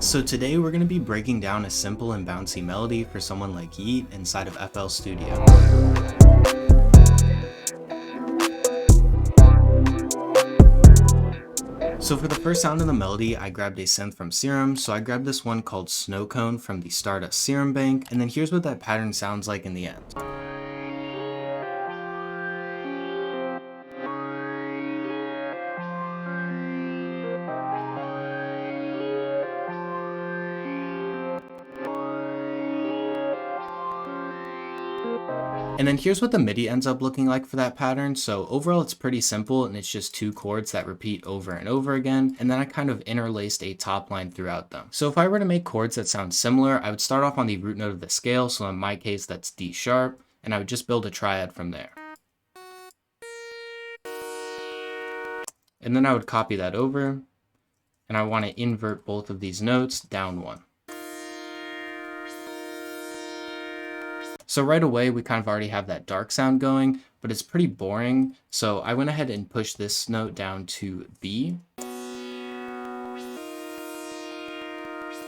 So today we're going to be breaking down a simple and bouncy melody for someone like YEAT inside of FL Studio. So for the first sound in the melody, I grabbed a synth from Serum, so I grabbed this one called Snow Cone from the Stardust Serum Bank, and then here's what that pattern sounds like in the end. And then here's what the MIDI ends up looking like for that pattern. So overall it's pretty simple and it's just two chords that repeat over and over again. And then I kind of interlaced a top line throughout them. So if I were to make chords that sound similar, I would start off on the root note of the scale. So in my case, that's D sharp, and I would just build a triad from there. And then I would copy that over, and I want to invert both of these notes down one. So right away, we kind of already have that dark sound going, but it's pretty boring. So I went ahead and pushed this note down to B.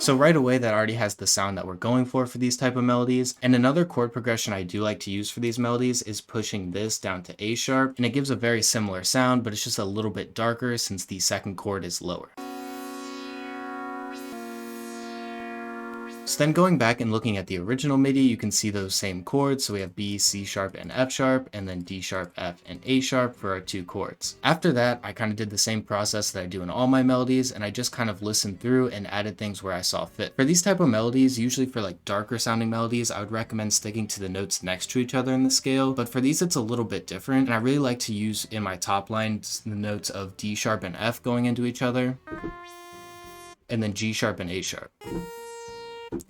So right away, that already has the sound that we're going for these type of melodies. And another chord progression I do like to use for these melodies is pushing this down to A sharp. And it gives a very similar sound, but it's just a little bit darker since the second chord is lower. So then going back and looking at the original MIDI, you can see those same chords. So we have B, C sharp, and F sharp, and then D sharp, F, and A sharp for our two chords. After that, I kind of did the same process that I do in all my melodies, and I just kind of listened through and added things where I saw fit. For these type of melodies, usually for like darker sounding melodies, I would recommend sticking to the notes next to each other in the scale, but for these it's a little bit different, and I really like to use in my top line the notes of D sharp and F going into each other, and then G sharp and A sharp.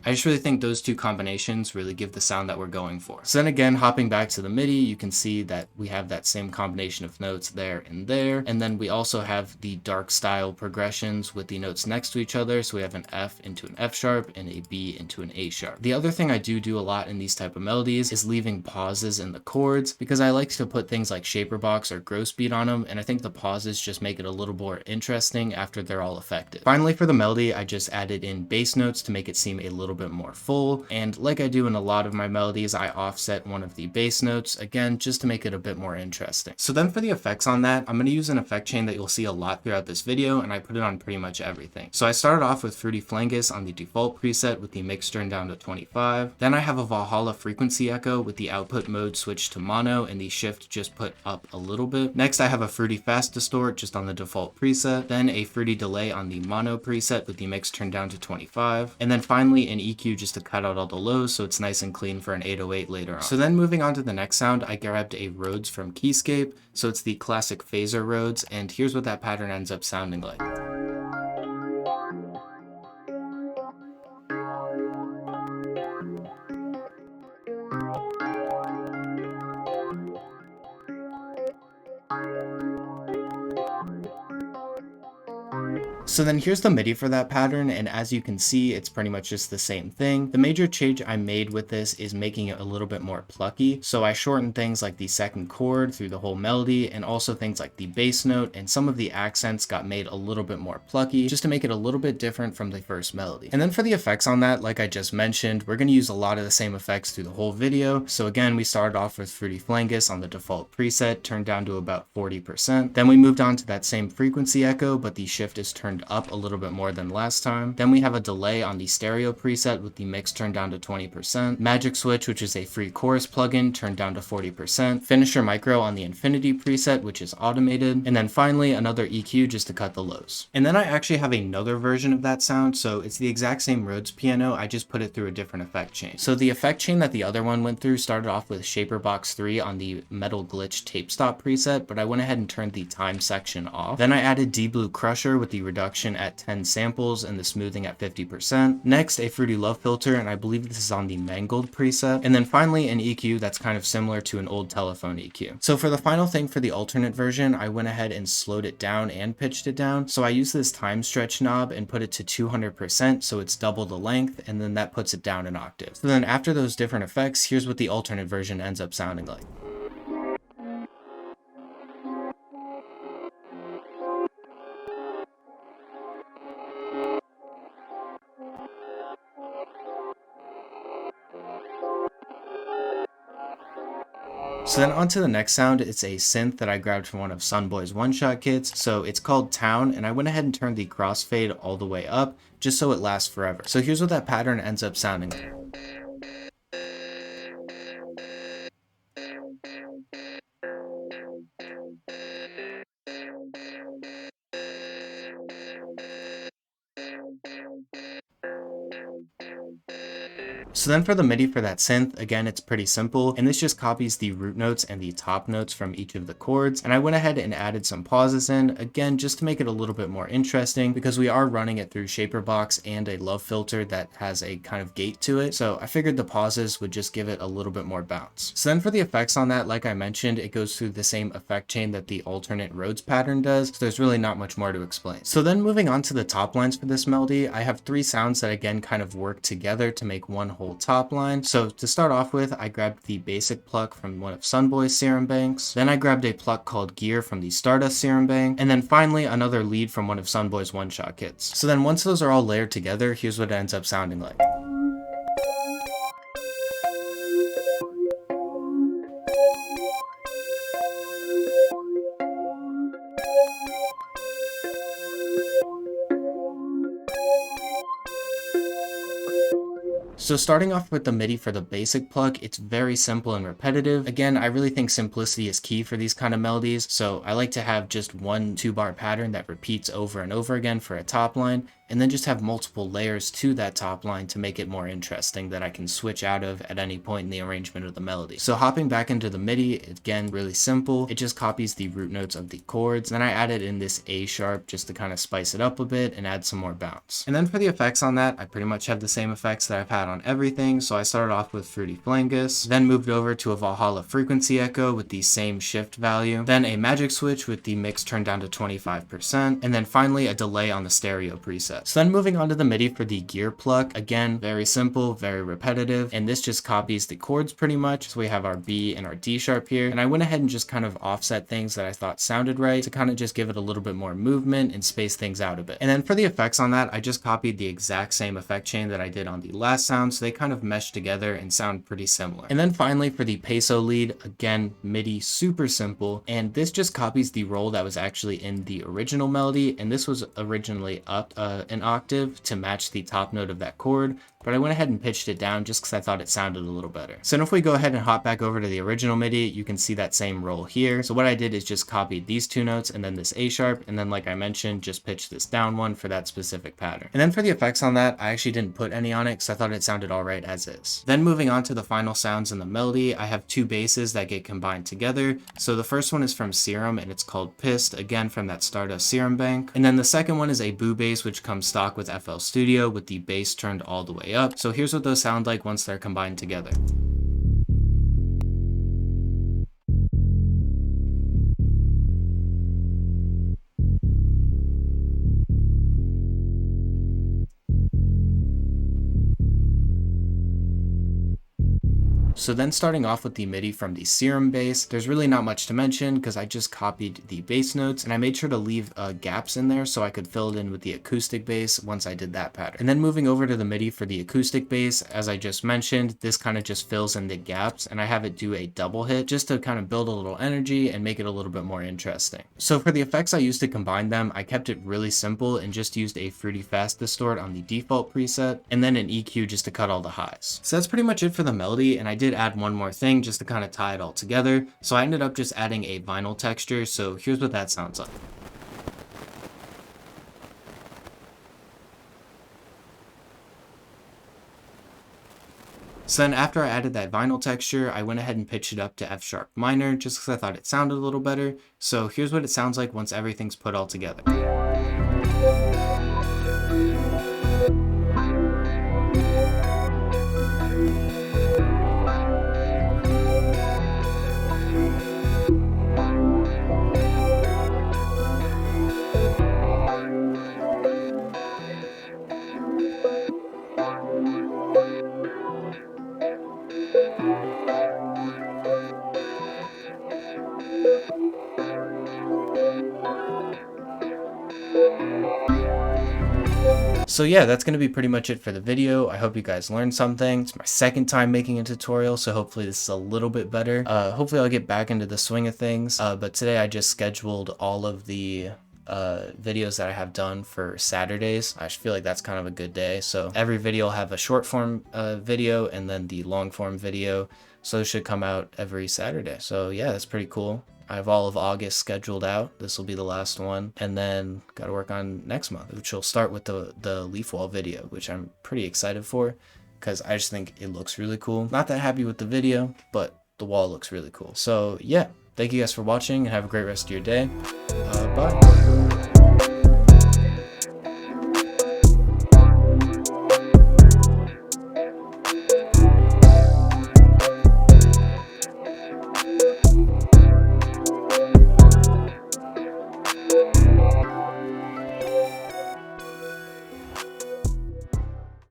I just really think those two combinations really give the sound that we're going for. So then again, hopping back to the MIDI, you can see that we have that same combination of notes there and there. And then we also have the dark style progressions with the notes next to each other. So we have an F into an F sharp and a B into an A sharp. The other thing I do a lot in these type of melodies is leaving pauses in the chords, because I like to put things like shaper box or gross beat on them. And I think the pauses just make it a little more interesting after they're all effective. Finally, for the melody, I just added in bass notes to make it seem a little bit more full, and like I do in a lot of my melodies, I offset one of the bass notes again just to make it a bit more interesting. So then for the effects on that, I'm going to use an effect chain that you'll see a lot throughout this video, and I put it on pretty much everything. So I started off with Fruity Flangus on the default preset with the mix turned down to 25. Then I have a Valhalla frequency echo with the output mode switched to mono and the shift just put up a little bit. Next I have a Fruity Fast Distort just on the default preset, then a Fruity Delay on the mono preset with the mix turned down to 25, and then finally an EQ just to cut out all the lows so it's nice and clean for an 808 later on. So then moving on to the next sound, I grabbed a Rhodes from Keyscape, so it's the classic phaser Rhodes, and here's what that pattern ends up sounding like. So then here's the MIDI for that pattern, and as you can see, it's pretty much just the same thing. The major change I made with this is making it a little bit more plucky. So I shortened things like the second chord through the whole melody, and also things like the bass note, and some of the accents got made a little bit more plucky just to make it a little bit different from the first melody. And then for the effects on that, like I just mentioned, we're going to use a lot of the same effects through the whole video. So again, we started off with Fruity Flangus on the default preset, turned down to about 40%. Then we moved on to that same frequency echo, but the shift is turned up a little bit more than last time. Then we have a delay on the stereo preset with the mix turned down to 20%. Magic Switch, which is a free chorus plugin, turned down to 40%. Finisher Micro on the Infinity preset, which is automated. And then finally another EQ just to cut the lows. And then I actually have another version of that sound, so it's the exact same Rhodes piano, I just put it through a different effect chain. So the effect chain that the other one went through started off with Shaper Box 3 on the Metal Glitch Tape Stop preset, but I went ahead and turned the time section off. Then I added D-Blue Crusher with the reduction at 10 samples and the smoothing at 50%. Next, a Fruity Love Filter, and I believe this is on the Mangled preset. And then finally an EQ that's kind of similar to an old telephone EQ. So for the final thing for the alternate version, I went ahead and slowed it down and pitched it down. So I used this time stretch knob and put it to 200%, so it's double the length, and then that puts it down an octave. So then after those different effects, here's what the alternate version ends up sounding like. So then onto the next sound, it's a synth that I grabbed from one of Sunboy's one-shot kits. So it's called Town, and I went ahead and turned the crossfade all the way up just so it lasts forever. So here's what that pattern ends up sounding like. So then for the MIDI for that synth, again, it's pretty simple, and this just copies the root notes and the top notes from each of the chords, and I went ahead and added some pauses in, again, just to make it a little bit more interesting, because we are running it through Shaperbox and a love filter that has a kind of gate to it, so I figured the pauses would just give it a little bit more bounce. So then for the effects on that, like I mentioned, it goes through the same effect chain that the alternate Rhodes pattern does, so there's really not much more to explain. So then moving on to the top lines for this melody, I have 3 sounds that again kind of work together to make one whole top line. So to start off with, I grabbed the basic pluck from one of Sunboy's serum banks. Then I grabbed a pluck called Gear from the Stardust serum bank. And then finally another lead from one of Sunboy's one-shot kits. So then once those are all layered together, here's what it ends up sounding like. So starting off with the MIDI for the basic pluck, it's very simple and repetitive. Again, I really think simplicity is key for these kind of melodies, so I like to have just one 2-bar pattern that repeats over and over again for a top line, and then just have multiple layers to that top line to make it more interesting that I can switch out of at any point in the arrangement of the melody. So hopping back into the MIDI, again, really simple. It just copies the root notes of the chords. Then I added in this A sharp just to kind of spice it up a bit and add some more bounce. And then for the effects on that, I pretty much have the same effects that I've had on everything. So I started off with Fruity Flangus, then moved over to a Valhalla frequency echo with the same shift value, then a magic switch with the mix turned down to 25%, and then finally a delay on the stereo preset. So then moving on to the MIDI for the gear pluck, again, very simple, very repetitive, and this just copies the chords pretty much. So we have our B and our D sharp here, and I went ahead and just kind of offset things that I thought sounded right to kind of just give it a little bit more movement and space things out a bit. And then for the effects on that, I just copied the exact same effect chain that I did on the last sound, so they kind of mesh together and sound pretty similar. And then finally for the peso lead, again, MIDI, super simple, and this just copies the roll that was actually in the original melody, and this was originally up an octave to match the top note of that chord, but I went ahead and pitched it down just because I thought it sounded a little better. So now if we go ahead and hop back over to the original MIDI, you can see that same roll here. So what I did is just copied these 2 notes and then this A sharp, and then like I mentioned, just pitched this down one for that specific pattern. And then for the effects on that, I actually didn't put any on it because I thought it sounded alright as is. Then moving on to the final sounds in the melody, I have 2 basses that get combined together. So the first one is from Serum and it's called Pissed, again from that Stardust Serum bank. And then the second one is a boo bass which comes stock with FL Studio with the bass turned all the way up. So here's what those sound like once they're combined together. So then starting off with the MIDI from the Serum bass, there's really not much to mention because I just copied the bass notes and I made sure to leave gaps in there so I could fill it in with the acoustic bass once I did that pattern. And then moving over to the MIDI for the acoustic bass, as I just mentioned, this kind of just fills in the gaps and I have it do a double hit just to kind of build a little energy and make it a little bit more interesting. So for the effects I used to combine them, I kept it really simple and just used a Fruity Fast Distort on the default preset and then an EQ just to cut all the highs. So that's pretty much it for the melody, and I did add one more thing just to kind of tie it all together. So I ended up just adding a vinyl texture, so here's what that sounds like. So then after I added that vinyl texture, I went ahead and pitched it up to F sharp minor just because I thought it sounded a little better. So here's what it sounds like once everything's put all together. So yeah, that's going to be pretty much it for the video. I hope you guys learned something. It's my second time making a tutorial, so hopefully this is a little bit better. Hopefully I'll get back into the swing of things. But today I just scheduled all of the videos that I have done for Saturdays. I feel like that's kind of a good day. So every video will have a short form video and then the long form video. So it should come out every Saturday. So yeah, that's pretty cool. I have all of August scheduled out. This will be the last one. And then got to work on next month, which will start with the leaf wall video, which I'm pretty excited for because I just think it looks really cool. Not that happy with the video, but the wall looks really cool. So yeah, thank you guys for watching and have a great rest of your day. Bye.